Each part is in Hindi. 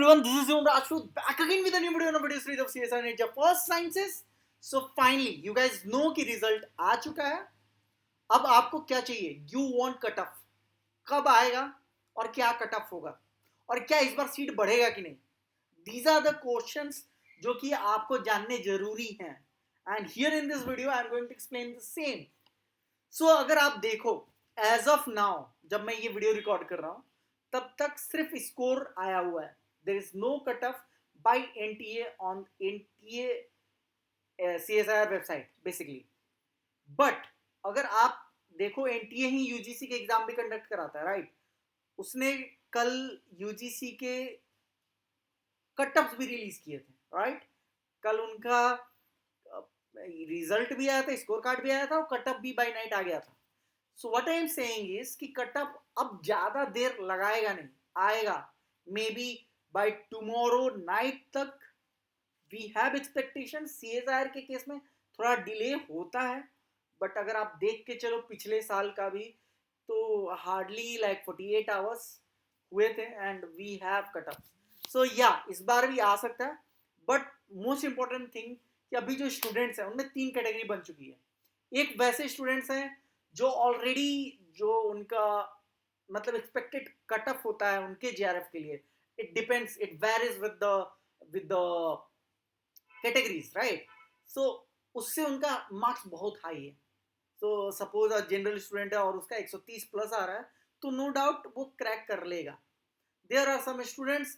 Everyone, this is Yon Rajput back again with a new video on a video series of CSI Ninja First Sciences. So finally, you guys know कि रिजल्ट आ चुका है. अब आपको क्या चाहिए? You want cut off. कब आएगा और क्या कट ऑफ होगा और क्या इस बार सीट बढ़ेगा कि नहीं? These are the questions जो कि आपको जानने जरूरी हैं. And here in this video, I am going to explain the same. So अगर आप देखो, as of now, जब मैं ये वीडियो रिकॉर्ड कर रहा हूँ, तब तक सिर्फ स्कोर आया हुआ है. There is no cutoff by NTA on NTA CSIR website basically. But अगर आप देखो NTA ही UGC के एग्जाम भी कंडक्ट कराता है, राइट? उसने कल UGC के कटअप्स भी रिलीज किए थे, राइट? कल उनका रिजल्ट भी आया था, स्कोर कार्ड भी आया था और कटअप भी बाय नाइट आ गया था. So what I am saying is कि कटअप अब ज्यादा देर लगाएगा नहीं, आएगा maybe by tomorrow night तक. We have expectation. सीएसआईआर के केस में थोड़ा डिले होता है, बट अगर आप देख के चलो पिछले साल का भी, तो हार्डली लाइक 48 आवर्स हुए थे and we have cutoff. So या इस बार भी आ सकता है. बट मोस्ट इंपॉर्टेंट थिंग कि अभी जो स्टूडेंट्स हैं उनमें 3 कैटेगरी बन चुकी है. एक वैसे स्टूडेंट्स हैं जो ऑलरेडी जो उनका मतलब एक्सपेक्टेड कट ऑफ होता है उनके जीआरएफ के लिए. It depends, it varies with the categories, right? So उससे उनका मार्क्स बहुत हाई है. तो सपोज जनरल स्टूडेंट है और उसका 130 प्लस आ रहा है, तो नो डाउट वो क्रैक कर लेगा. देयर आर सम स्टूडेंट्स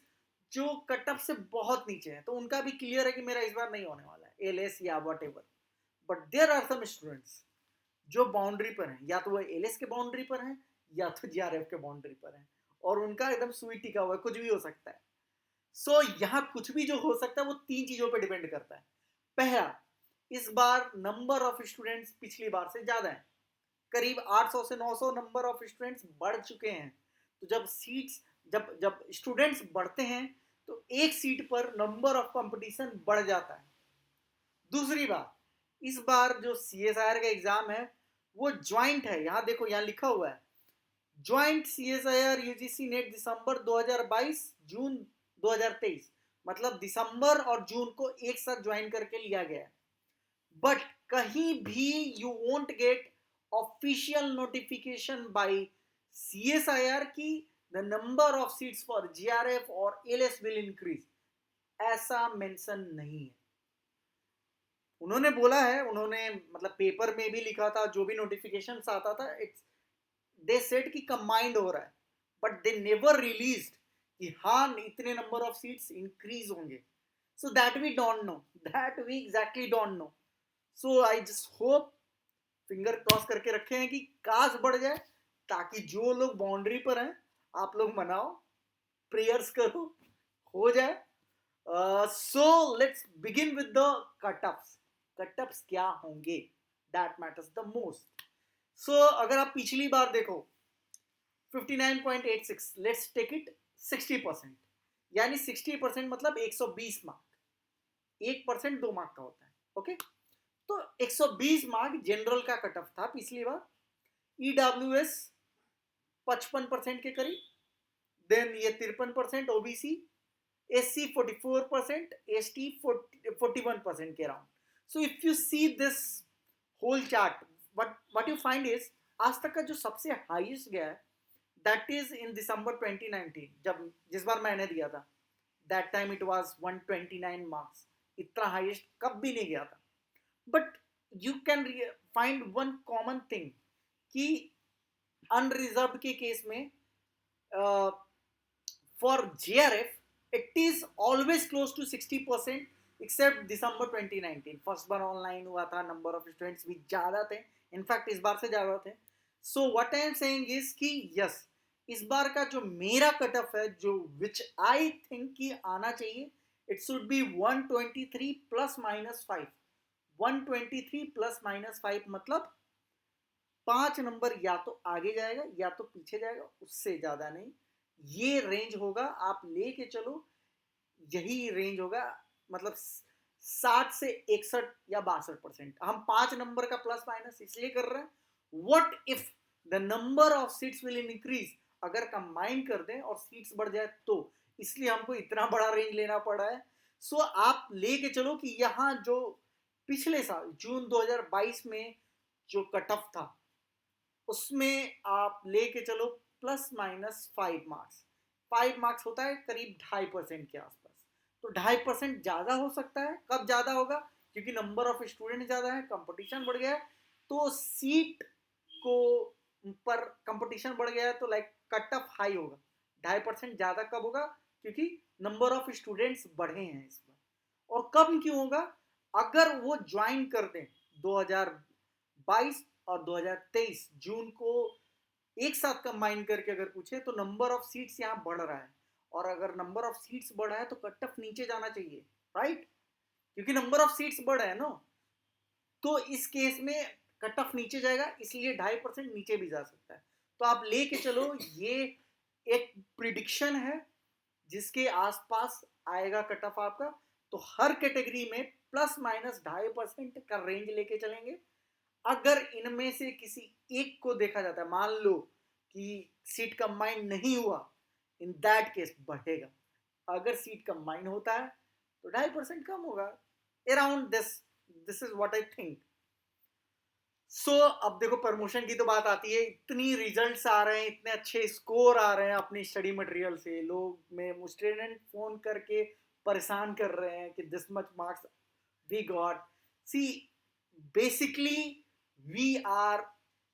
जो कट ऑफ से बहुत नीचे हैं, तो उनका भी क्लियर है कि मेरा इस बार नहीं होने वाला है एलएस या whatever. But there are some students जो बाउंड्री पर हैं, या तो वो एलएस के बाउंड्री पर हैं या तो जीआरएफ के बाउंड्री पर हैं, और उनका एकदम सुई टिका हुआ है, कुछ भी हो सकता है. सो यहाँ कुछ भी जो हो सकता है वो 3 चीजों पे डिपेंड करता है. पहला, इस बार नंबर ऑफ स्टूडेंट्स पिछली बार से ज्यादा है. करीब 800 से 900 नंबर ऑफ स्टूडेंट्स बढ़ चुके हैं. तो जब सीट्स जब जब स्टूडेंट्स बढ़ते हैं तो एक सीट पर नंबर ऑफ कंपटीशन बढ़ जाता है. दूसरी बात, इस बार जो सीएसआईआर का एग्जाम है वो ज्वाइंट है. यहाँ देखो, यहाँ लिखा हुआ है ज्वाइंट सीएसआईआर यूजीसी नेट दिसंबर 2022 जून 2023. मतलब दिसंबर और जून को एक साथ ज्वाइन करके लिया गया है. बट कहीं भी you won't get official notification by CSIR की the number of seats for JRF और एलएस विल इंक्रीज. ऐसा मेंशन नहीं है. उन्होंने बोला है, उन्होंने मतलब पेपर में भी लिखा था, जो भी नोटिफिकेशन आता था, इट्स दे सेड कि कंबाइंड हो रहा है. बट दे नेवर रिलीज्ड कि हाँ इतने नंबर ऑफ सीट्स इंक्रीज होंगे. So that we don't know, that we exactly don't know. So I just hope, finger cross करके रखे हैं कि काश बढ़ जाए, ताकि जो लोग बाउंड्री पर हैं आप लोग मनाओ, प्रेयर्स करो, हो जाए. So let's begin with the cutoffs. Cutoffs क्या होंगे, that matters the most. So अगर आप पिछली बार देखो 59.86, लेट्स टेक इट 60%, यानी 60% मतलब 120 मार्क. 1% 2 मार्क का होता है, ओके? तो 120 मार्क जनरल का कट ऑफ था पिछली बार. ईडब्ल्यूएस 55% के करीब, देन ये 53%, ओबीसी एससी 44%, एसटी 41% के around. So if you see this whole chart, what you find is आज तक का जो सबसे हाईएस्ट गया है दैट इज इन दिसंबर 2019, जिस बार मैंने दिया था. That time it was 129 marks. इतना हाईएस्ट कब भी नहीं गया था. But you can find one common thing कि अनरिजर्व के केस में for JRF it is always close to 60%, except December 2019. First बार ऑनलाइन हुआ था, नंबर ऑफ स्टूडेंट्स भी ज्यादा थे, इनफैक्ट इस बार से ज्यादा थे. सो what I am saying is कि यस, इस बार का जो मेरा कट ऑफ है, जो विच आई थिंक कि आना चाहिए, it should be 123 plus minus 5. 123 plus minus 5 मतलब 5 नंबर या तो आगे जाएगा या तो पीछे जाएगा, उससे ज्यादा नहीं. ये रेंज होगा, आप लेके चलो, यही रेंज होगा. मतलब 60 से 61 या 62%. हम 5 नंबर का प्लस माइनस इसलिए कर रहे हैं, what if the number of seats will increase. अगर कंबाइन कर दें और सीट्स बढ़ जाए तो इसलिए हमको इतना बड़ा रेंज लेना पड़ा है। सो आप लेके चलो कि यहाँ जो पिछले साल जून 2022 में जो कट ऑफ था उसमें आप लेके चलो ±5 मार्क्स। 5 मार्क्स होता है करीब 2.5% के आसपास। तो 2.5% ज़्यादा हो सकता है। कब ज़्यादा होगा? क्योंकि नंबर ऑफ स्टूडेंट ज़्यादा है, कंपटीशन बढ़ गया है, तो सीट को पर कंपटीशन बढ़ गया है, तो लाइक कट ऑफ हाई होगा। 2.5% ज़्यादा कब होगा? क्योंकि नंबर ऑफ स्टूडेंट्स बढ़े हैं इस बार। और कब क्यों होगा? अगर वो ज्वाइन कर दें 2022 और 2023 जून को एक साथ कंबाइन करके अगर पूछे तो नंबर ऑफ सीट्स यहाँ बढ़ रहा है, और अगर नंबर ऑफ सीट्स बढ़ा है तो कट ऑफ नीचे जाना चाहिए, राइट? क्योंकि नंबर ऑफ सीट्स बढ़ा है ना, तो इस केस में कट ऑफ नीचे जाएगा, इसलिए 2.5% नीचे भी जा सकता है। तो आप लेके चलो ये एक प्रिडिक्शन है जिसके आसपास आएगा कट ऑफ आपका। तो हर कैटेगरी में ±2.5% का रेंज लेके चलेंगे। अगर इनमें से किसी एक को देखा जाता है, मान लो कि सीट कंबाइन नहीं हुआ, इन दैट केस बढ़ेगा। अगर सीट कंबाइन होता है तो 2.5% कम होगा। Around this is what I think. So अब देखो, प्रमोशन की तो बात आती है, इतनी रिजल्ट्स आ रहे हैं, इतने अच्छे स्कोर आ रहे हैं अपनी स्टडी मटेरियल से, लोग में स्टूडेंट फोन करके परेशान कर रहे हैं कि this much marks we got. See, basically we are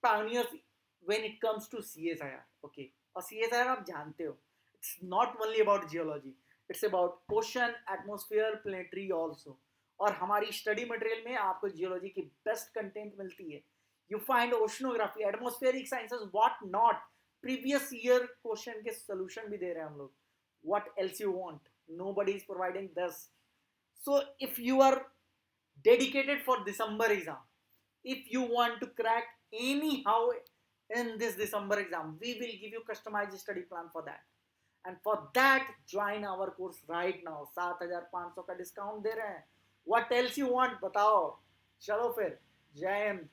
pioneers when it comes to CSIR, okay? और CSIR आप जानते हो, it's not only about geology, it's about ocean, atmosphere, planetary also. और हमारी स्टडी मटेरियल में आपको जियोलॉजी की बेस्ट कंटेंट मिलती है। You find oceanography, atmospheric sciences, what not. Previous year question के सोल्यूशन भी दे रहे हैं हम लोग। What else you want? Nobody is providing this. So if you are dedicated for December exam, if you want to crack anyhow in this December exam, we will give you customized study plan for that. And for that, join our course right now. 7,500 का डिस्काउंट दे रहे हैं। What else you want? बताओ। चलो फिर, जय हिंद।